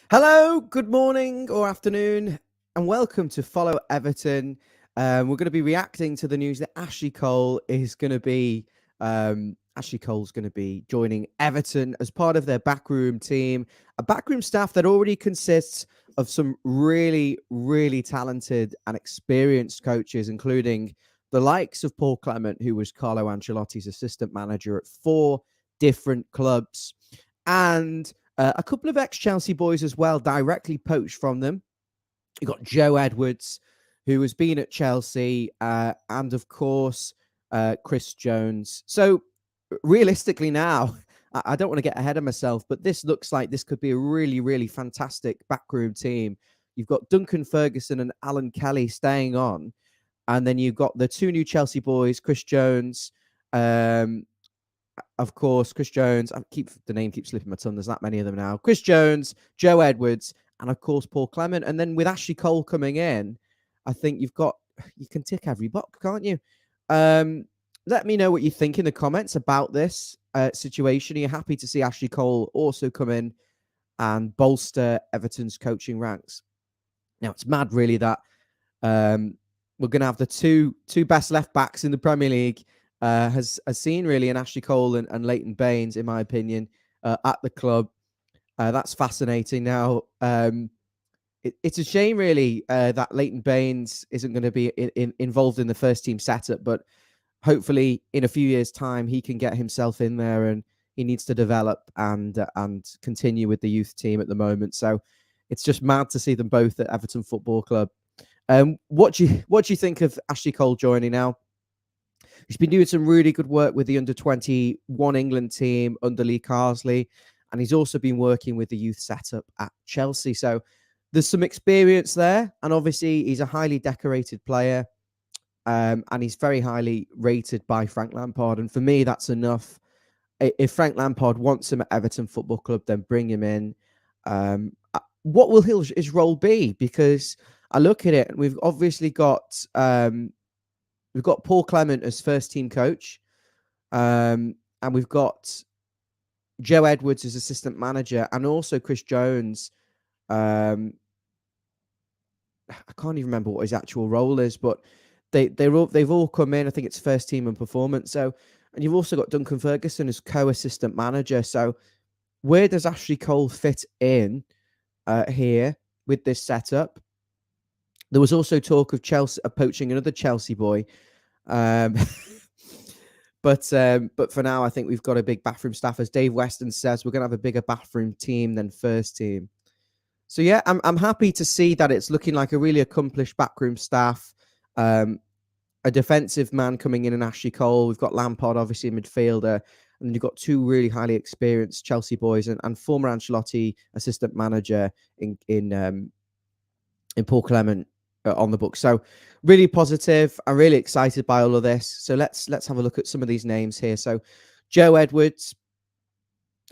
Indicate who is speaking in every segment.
Speaker 1: Hello, good morning or afternoon, and welcome to Follow Everton. We're going to be reacting to the news that Ashley Cole's going to be joining Everton as part of their backroom team, a backroom staff that already consists of some really, really talented and experienced coaches, including the likes of Paul Clement, who was Carlo Ancelotti's assistant manager at 4 different clubs, and a couple of ex-Chelsea boys as well, directly poached from them. You've got Joe Edwards, who has been at Chelsea, and of course, Chris Jones. So realistically now, I don't want to get ahead of myself, but this looks like this could be a really, really fantastic backroom team. You've got Duncan Ferguson and Alan Kelly staying on, and then you've got the 2 new Chelsea boys, Chris Jones, of course, Chris Jones. The name keeps slipping my tongue. There's that many of them now. Chris Jones, Joe Edwards, and of course Paul Clement. And then with Ashley Cole coming in, I think you can tick every box, can't you? Let me know what you think in the comments about this situation. Are you happy to see Ashley Cole also come in and bolster Everton's coaching ranks? Now it's mad, really, that we're going to have the two best left backs in the Premier League. Has seen really an Ashley Cole and Leighton Baines, in my opinion, at the club. That's fascinating. Now, it's a shame, really, that Leighton Baines isn't going to be involved in the first team setup, but hopefully in a few years' time, he can get himself in there, and he needs to develop and continue with the youth team at the moment. So it's just mad to see them both at Everton Football Club. What do you think of Ashley Cole joining now? He's been doing some really good work with the under-21 England team under Lee Carsley, and he's also been working with the youth setup at Chelsea. So there's some experience there, and obviously he's a highly decorated player, and he's very highly rated by Frank Lampard. And for me, that's enough. If Frank Lampard wants him at Everton Football Club, then bring him in. What will his role be? Because I look at it, and we've obviously got Paul Clement as first team coach, and we've got Joe Edwards as assistant manager, and also Chris Jones. I can't even remember what his actual role is, but they've all come in. I think it's first team and performance. So, and you've also got Duncan Ferguson as co-assistant manager. So, where does Ashley Cole fit in here with this setup? There was also talk of Chelsea poaching another Chelsea boy. But for now, I think we've got a big backroom staff. As Dave Weston says, we're going to have a bigger backroom team than first team. So, yeah, I'm happy to see that it's looking like a really accomplished backroom staff. A defensive man coming in Ashley Cole. We've got Lampard, obviously, a midfielder. And then you've got 2 really highly experienced Chelsea boys and former Ancelotti assistant manager in Paul Clement on the book. So really positive. I'm really excited by all of this. So let's have a look at some of these names here. So Joe Edwards,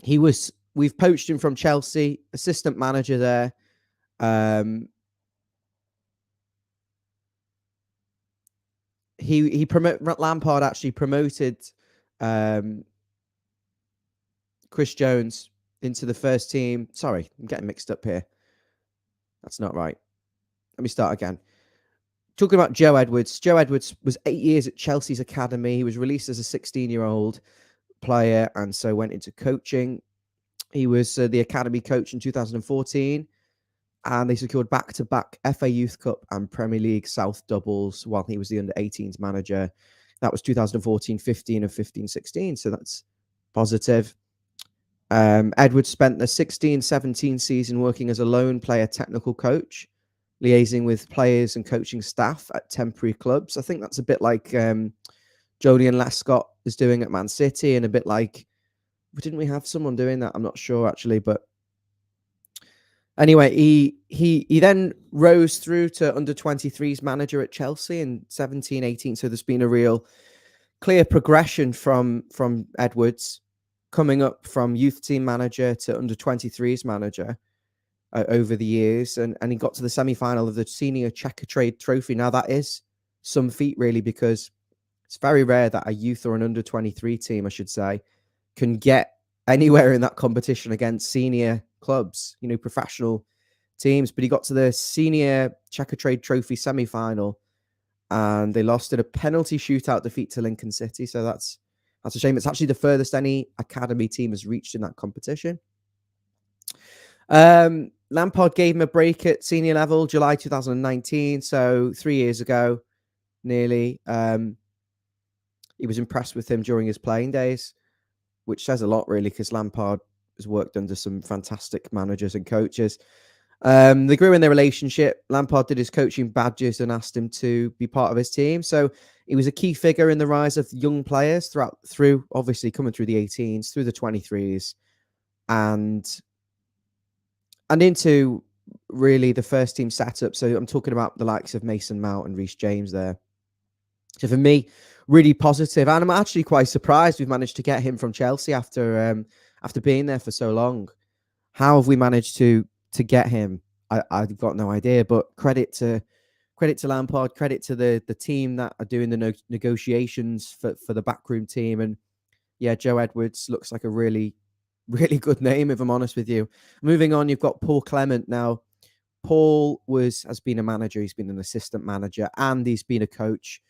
Speaker 1: we've poached him from Chelsea, assistant manager there. Lampard actually promoted Chris Jones into the first team. Sorry, I'm getting mixed up here. That's not right. Let me start again. Talking about Joe Edwards. Joe Edwards was 8 years at Chelsea's academy. He was released as a 16-year-old player and so went into coaching. He was the academy coach in 2014, and they secured back-to-back FA Youth Cup and Premier League South doubles while he was the under-18s manager. That was 2014-15 and 15-16, so that's positive. Edwards spent the 16-17 season working as a lone player technical coach, liaising with players and coaching staff at temporary clubs. I think that's a bit like Julian Lescott is doing at Man City, and a bit like, didn't we have someone doing that? I'm not sure actually, but anyway, he then rose through to under 23s manager at Chelsea in 17-18. So there's been a real clear progression from Edwards, coming up from youth team manager to under 23s manager over the years, and he got to the semi-final of the Senior Checker Trade Trophy. Now that is some feat, really, because It's very rare that a youth or an under 23 team, I should say, can get anywhere in that competition against senior clubs, professional teams. But he got to the senior Checkatrade Trophy semi-final, and they lost in a penalty shootout defeat to Lincoln City. So that's a shame. It's actually the furthest any academy team has reached in that competition. Lampard gave him a break at senior level, July 2019. So 3 years ago, nearly. He was impressed with him during his playing days, which says a lot, really, because Lampard has worked under some fantastic managers and coaches. They grew in their relationship. Lampard did his coaching badges and asked him to be part of his team. So he was a key figure in the rise of young players through obviously coming through the 18s, through the 23s, and into really the first team setup. So I'm talking about the likes of Mason Mount and Reece James there. So for me, really positive, and I'm actually quite surprised we've managed to get him from Chelsea after being there for so long. How have we managed to get him? I've got no idea, but credit to Lampard, credit to the team that are doing the negotiations for the backroom team. And yeah, Joe Edwards looks like a really, really good name, if I'm honest with you. Moving on, you've got Paul Clement. Now, Paul has been a manager, he's been an assistant manager, and he's been a coach.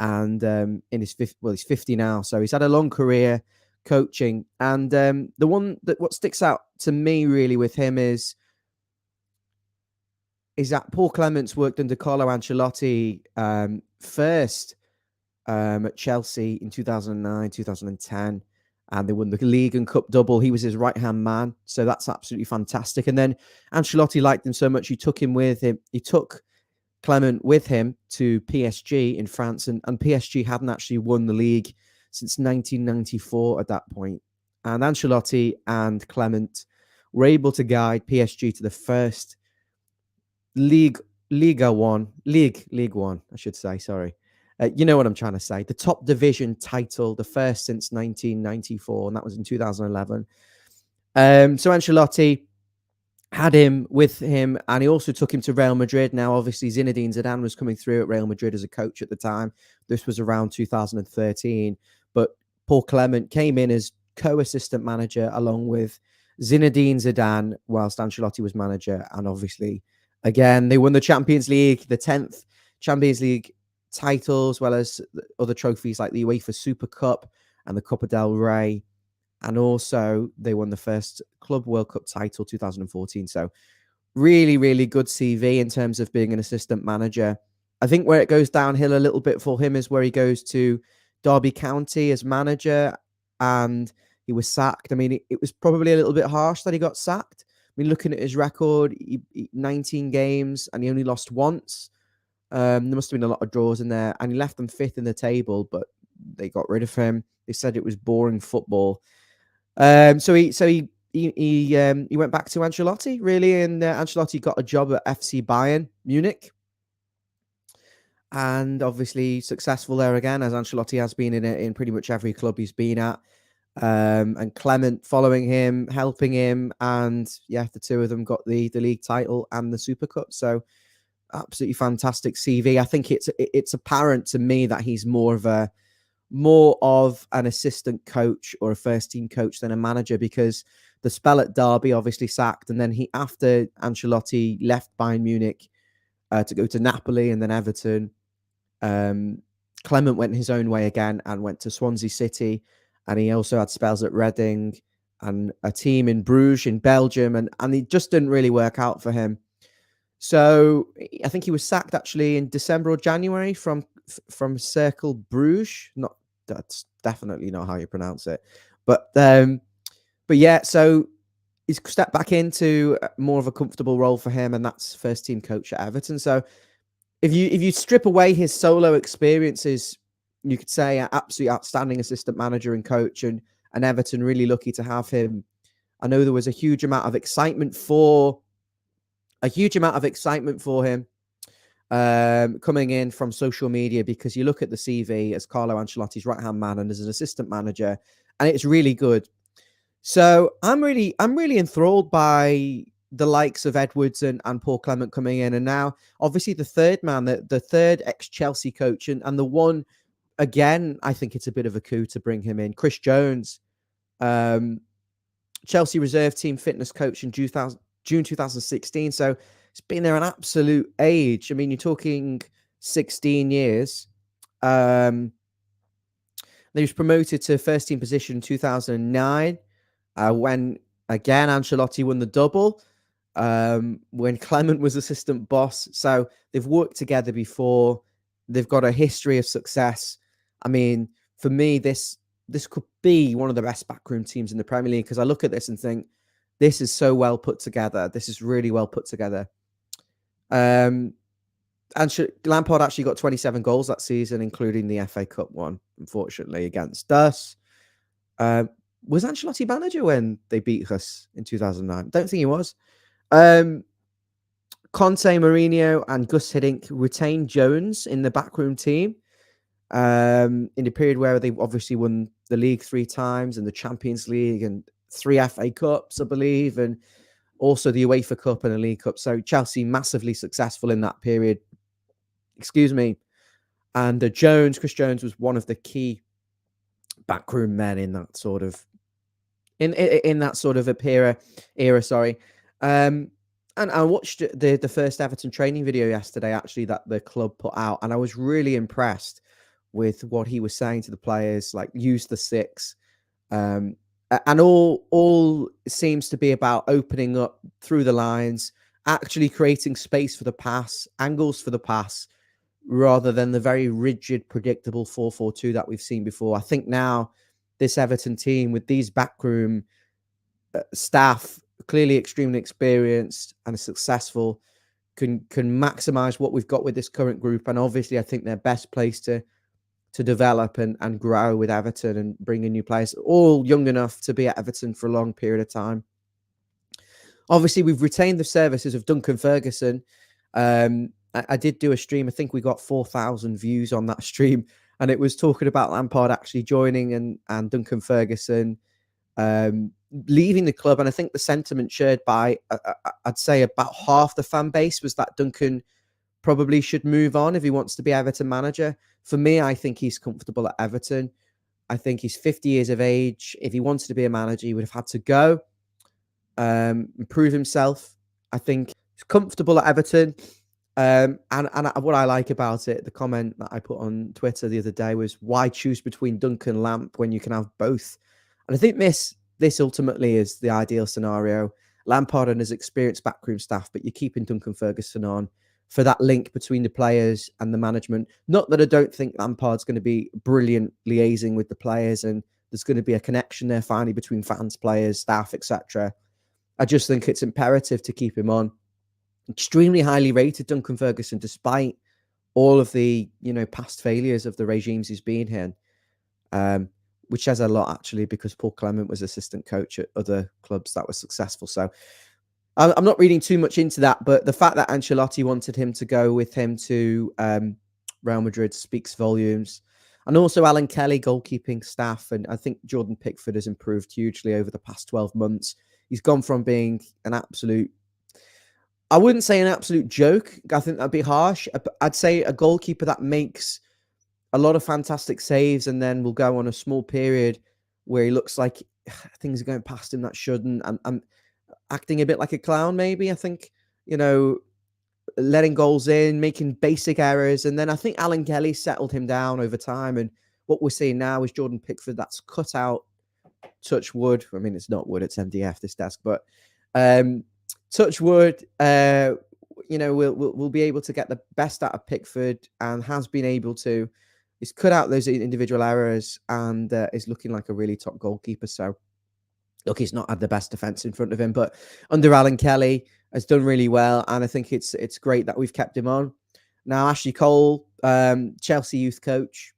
Speaker 1: And he's 50 now, so he's had a long career coaching. And what sticks out to me really with him is that Paul Clement's worked under Carlo Ancelotti first at Chelsea in 2009, 2010, and they won the league and cup double. He was his right-hand man, so that's absolutely fantastic. And then Ancelotti liked him so much, he took Clement with him to PSG in France, and PSG hadn't actually won the league since 1994 at that point. And Ancelotti and Clement were able to guide PSG to the first League One, I should say, sorry. You know what I'm trying to say. The top division title, the first since 1994, and that was in 2011. So Ancelotti had him with him, and he also took him to Real Madrid. Now, obviously, Zinedine Zidane was coming through at Real Madrid as a coach at the time. This was around 2013. But Paul Clement came in as co-assistant manager along with Zinedine Zidane whilst Ancelotti was manager. And obviously, again, they won the Champions League, the 10th Champions League title, as well as other trophies like the UEFA Super Cup and the Copa del Rey. And also, they won the first Club World Cup title, 2014. So, really, really good CV in terms of being an assistant manager. I think where it goes downhill a little bit for him is where he goes to Derby County as manager, and he was sacked. I mean, it was probably a little bit harsh that he got sacked. I mean, looking at his record, 19 games, and he only lost once. There must have been a lot of draws in there, and he left them 5th in the table, but they got rid of him. They said it was boring football. So he went back to Ancelotti, really, and Ancelotti got a job at FC Bayern Munich, and obviously successful there again, as Ancelotti has been in pretty much every club he's been at. And Clement following him, helping him, and yeah, the two of them got the league title and the Super Cup. So absolutely fantastic CV. I think it's apparent to me that he's more of an assistant coach or a first team coach than a manager, because the spell at Derby obviously sacked, and then after Ancelotti left Bayern Munich to go to Napoli and then Everton, Clement went his own way again and went to Swansea City, and he also had spells at Reading and a team in Bruges in Belgium, and it just didn't really work out for him. So I think he was sacked actually in December or January from Cercle Bruges. That's definitely not how you pronounce it, but yeah. So he's stepped back into more of a comfortable role for him, and that's first team coach at Everton. So if you strip away his solo experiences, you could say an absolutely outstanding assistant manager and coach, and Everton really lucky to have him. I know there was a huge amount of excitement for him coming in from social media, because you look at the CV as Carlo Ancelotti's right-hand man and as an assistant manager, and it's really good. So I'm really enthralled by the likes of Edwards and Paul Clement coming in, and now obviously the third man, the third ex-Chelsea coach, and the one again, I think it's a bit of a coup to bring him in. Chris Jones, Chelsea reserve team fitness coach in June 2016. So it's been there an absolute age. I mean, you're talking 16 years. He was promoted to first team position in 2009 when, again, Ancelotti won the double, when Clement was assistant boss. So they've worked together before. They've got a history of success. I mean, for me, this could be one of the best backroom teams in the Premier League, because I look at this and think, this is so well put together. This is really well put together. Lampard actually got 27 goals that season, including the FA Cup one, unfortunately, against us. Was Ancelotti manager when they beat us in 2009? Don't think he was. Conte, Mourinho, and Gus Hiddink retained Jones in the backroom team in the period where they obviously won the league 3 times and the Champions League and 3 FA Cups, I believe, and also the UEFA Cup and the League Cup. So Chelsea massively successful in that period. Excuse me. And Chris Jones was one of the key backroom men in that sort of in that sort of era. Sorry. And I watched the first Everton training video yesterday, actually, that the club put out, and I was really impressed with what he was saying to the players, like use the 6. And all seems to be about opening up through the lines, actually creating space for the pass, angles for the pass, rather than the very rigid, predictable 4-4-2 that we've seen before. I think now this Everton team, with these backroom staff, clearly extremely experienced and successful, can maximize what we've got with this current group. And obviously, I think they're best placed to develop and grow with Everton and bring in new players, all young enough to be at Everton for a long period of time. Obviously, we've retained the services of Duncan Ferguson. I did do a stream. I think we got 4,000 views on that stream, and it was talking about Lampard actually joining and Duncan Ferguson leaving the club. And I think the sentiment shared by, I'd say, about half the fan base was that Duncan probably should move on if he wants to be Everton manager. For me, I think he's comfortable at Everton. I think he's 50 years of age. If he wanted to be a manager, he would have had to go, improve himself. I think he's comfortable at Everton. And what I like about it, the comment that I put on Twitter the other day was, why choose between Duncan and Lamp when you can have both? And I think this ultimately is the ideal scenario. Lampard and his experienced backroom staff, but you're keeping Duncan Ferguson on for that link between the players and the management. Not that I don't think Lampard's going to be brilliant liaising with the players, and there's going to be a connection there finally between fans, players, staff, etc. I just think it's imperative to keep him on. Extremely highly rated, Duncan Ferguson, despite all of the past failures of the regimes he's been in, which says a lot, actually, because Paul Clement was assistant coach at other clubs that were successful. So I'm not reading too much into that, but the fact that Ancelotti wanted him to go with him to Real Madrid speaks volumes. And also Alan Kelly, goalkeeping staff, and I think Jordan Pickford has improved hugely over the past 12 months. He's gone from being an absolute, I wouldn't say an absolute joke, I think that'd be harsh. I'd say a goalkeeper that makes a lot of fantastic saves and then will go on a small period where he looks like things are going past him that shouldn't, and acting a bit like a clown, maybe. I think, letting goals in, making basic errors. And then I think Alan Kelly settled him down over time. And what we're seeing now is Jordan Pickford that's cut out, touch wood. I mean, it's not wood, it's MDF, this desk, but touch wood, we'll be able to get the best out of Pickford, and has been able to. He's cut out those individual errors and is looking like a really top goalkeeper. So, look, he's not had the best defense in front of him, but under Alan Kelly has done really well, and I think it's great that we've kept him on. Now, Ashley Cole, Chelsea youth coach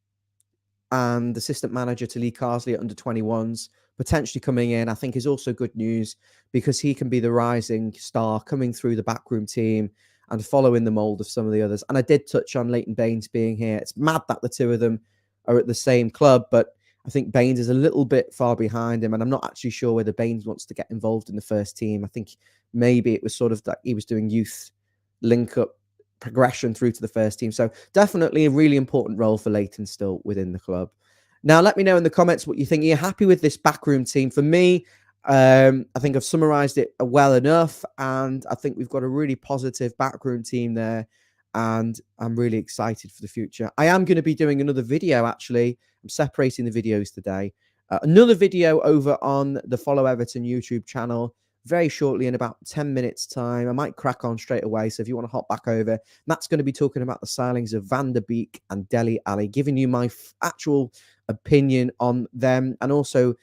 Speaker 1: and assistant manager to Lee Carsley at under 21s, potentially coming in, I think is also good news, because he can be the rising star coming through the backroom team and following the mould of some of the others. And I did touch on Leighton Baines being here. It's mad that the two of them are at the same club, but I think Baines is a little bit far behind him, and I'm not actually sure whether Baines wants to get involved in the first team. I think maybe it was sort of that he was doing youth link-up progression through to the first team. So definitely a really important role for Leighton still within the club. Now, let me know in the comments what you think. Are you happy with this backroom team? For me, I think I've summarized it well enough, and I think we've got a really positive backroom team there, and I'm really excited for the future. I am going to be doing another video, actually. I'm separating the videos today. Another video over on the Follow Everton YouTube channel very shortly, in about 10 minutes time. I might crack on straight away, so if you want to hop back over, that's going to be talking about the signings of Van der Beek and Dele Alli, giving you my actual opinion on them, and also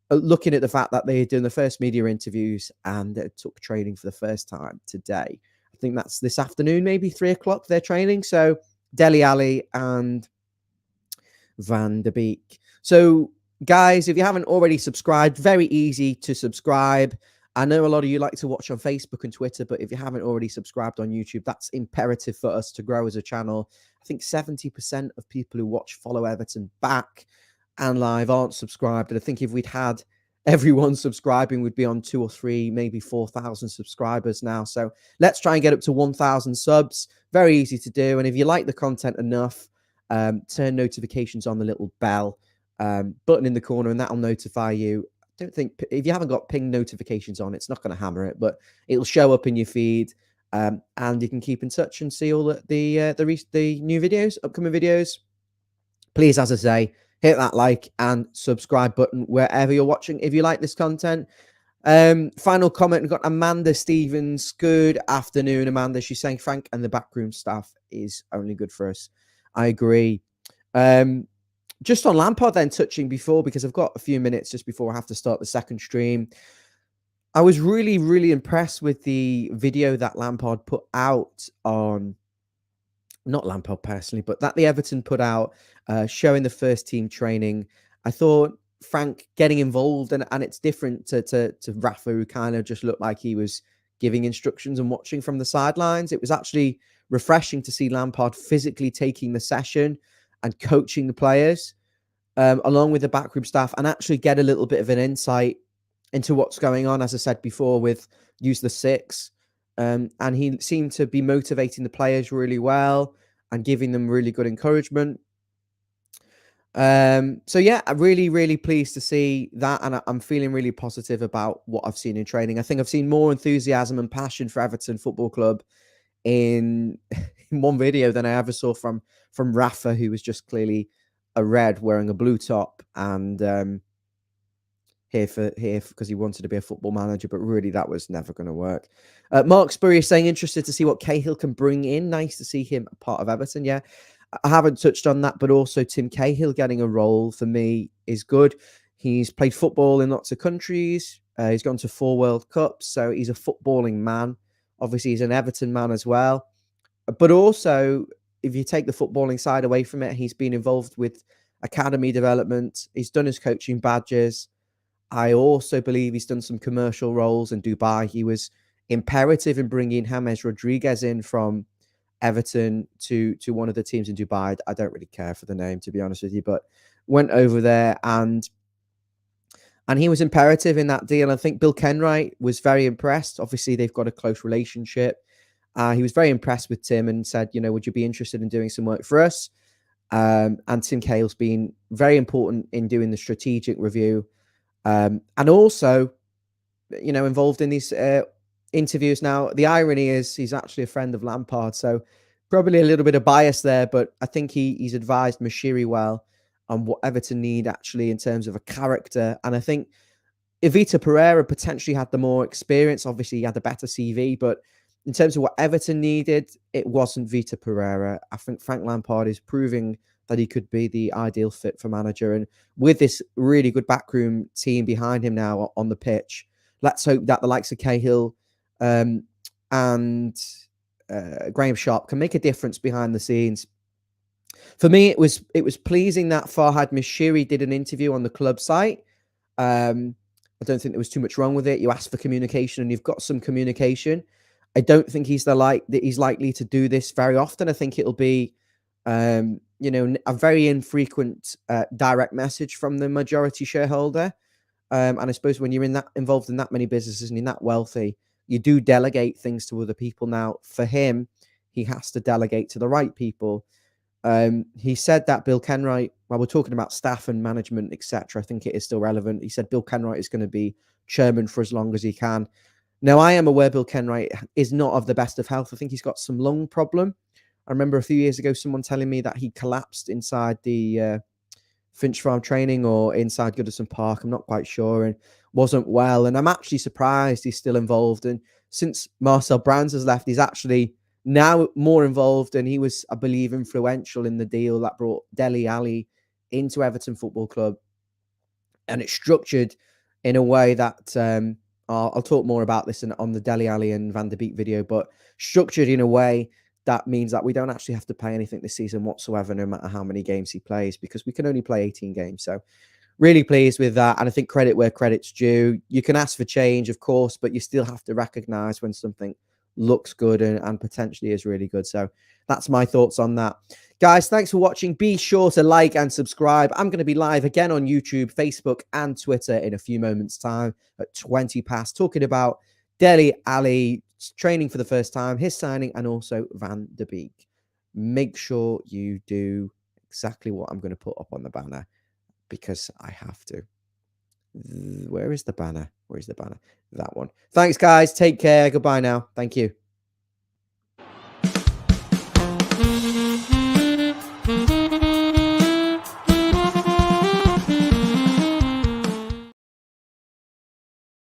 Speaker 1: looking at the fact that they're doing the first media interviews and took training for the first time today. I think that's this afternoon, maybe 3 o'clock they're training. So Dele Alli and Van der Beek. So guys, if you haven't already subscribed, very easy to subscribe. I know a lot of you like to watch on Facebook and Twitter, but if you haven't already subscribed on YouTube, that's imperative for us to grow as a channel. I think 70% of people who watch Follow Everton back and live aren't subscribed. And I think if we'd had everyone subscribing, we'd be on 2 or 3, maybe 4,000 subscribers now. So let's try and get up to 1,000 subs. Very easy to do. And if you like the content enough, turn notifications on, the little bell button in the corner, and that'll notify you. Don't think, if you haven't got ping notifications on, it's not going to hammer it, but it'll show up in your feed, and you can keep in touch and see all the new videos, upcoming videos. Please, as I say, hit that like and subscribe button wherever you're watching if you like this content. Final comment, we've got Amanda Stevens. Good afternoon, Amanda. She's saying Frank and the backroom staff is only good for us. I agree. Just on Lampard then, touching before, because I've got a few minutes just before I have to start the second stream. I was really, really impressed with the video that Lampard put out on, not Lampard personally, but that the Everton put out, showing the first team training. I thought Frank getting involved, and it's different to Rafa, who kind of just looked like he was giving instructions and watching from the sidelines. It was actually refreshing to see Lampard physically taking the session and coaching the players, along with the backroom staff, and actually get a little bit of an insight into what's going on, as I said before, with Use the Six. And he seemed to be motivating the players really well and giving them really good encouragement. So yeah, I'm really, really pleased to see that, and I'm feeling really positive about what I've seen in training. I think I've seen more enthusiasm and passion for Everton Football Club in one video than I ever saw from Rafa, who was just clearly a red wearing a blue top, and here because he wanted to be a football manager, but really that was never going to work. Mark Spurrier is saying interested to see what Cahill can bring in. Nice to see him a part of Everton. Yeah, I haven't touched on that, but also Tim Cahill getting a role for me is good. He's played football in lots of countries. He's gone to 4 World Cups, so he's a footballing man. Obviously, he's an Everton man as well. But also, if you take the footballing side away from it, he's been involved with academy development. He's done his coaching badges. I also believe he's done some commercial roles in Dubai. He was imperative in bringing James Rodriguez in from Everton to one of the teams in Dubai. I don't really care for the name, to be honest with you, but went over there and he was imperative in that deal. I think Bill Kenwright was very impressed. Obviously, they've got a close relationship. He was very impressed with Tim and said, you know, would you be interested in doing some work for us? And Tim Cahill's been very important in doing the strategic review. And also, you know, involved in these interviews. Now, the irony is he's actually a friend of Lampard, so probably a little bit of bias there, but I think he's advised Mashiri well on what Everton need actually in terms of a character. And I think Evita Pereira potentially had the more experience. Obviously, he had a better CV, but in terms of what Everton needed, it wasn't Vita Pereira. I think Frank Lampard is proving that he could be the ideal fit for manager. And with this really good backroom team behind him now on the pitch, let's hope that the likes of Cahill and Graham Sharp can make a difference behind the scenes. For me, it was pleasing that Farhad Mashiri did an interview on the club site. I don't think there was too much wrong with it. You asked for communication and you've got some communication. I don't think he's likely to do this very often. I think it'll be, you know, a very infrequent direct message from the majority shareholder. And I suppose when you're involved in that many businesses and you're that wealthy, you do delegate things to other people. Now, for him, he has to delegate to the right people. He said that Bill Kenwright, while we're talking about staff and management, etc., I think it is still relevant. He said Bill Kenwright is going to be chairman for as long as he can. Now, I am aware Bill Kenwright is not of the best of health. I think he's got some lung problem. I remember a few years ago, someone telling me that he collapsed inside the Finch Farm training or inside Goodison Park. I'm not quite sure, and wasn't well. And I'm actually surprised he's still involved. And since Marcel Brands has left, he's actually now more involved, and he was, I believe, influential in the deal that brought Dele Alli into Everton Football Club. And it's structured in a way that I'll talk more about this on the Dele Alli and Van der Beek video, but structured in a way that means that we don't actually have to pay anything this season whatsoever, no matter how many games he plays, because we can only play 18 games. So really pleased with that. And I think credit where credit's due. You can ask for change, of course, but you still have to recognize when something looks good and potentially is really good. So that's my thoughts on that. Guys, thanks for watching. Be sure to like and subscribe. I'm going to be live again on YouTube, Facebook, and Twitter in a few moments' time at 20 past, talking about Dele Alli training for the first time, his signing, and also Van der Beek. Make sure you do exactly what I'm going to put up on the banner, because I have to. Where is the banner? Where is the banner? That one. Thanks, guys. Take care. Goodbye now. Thank you.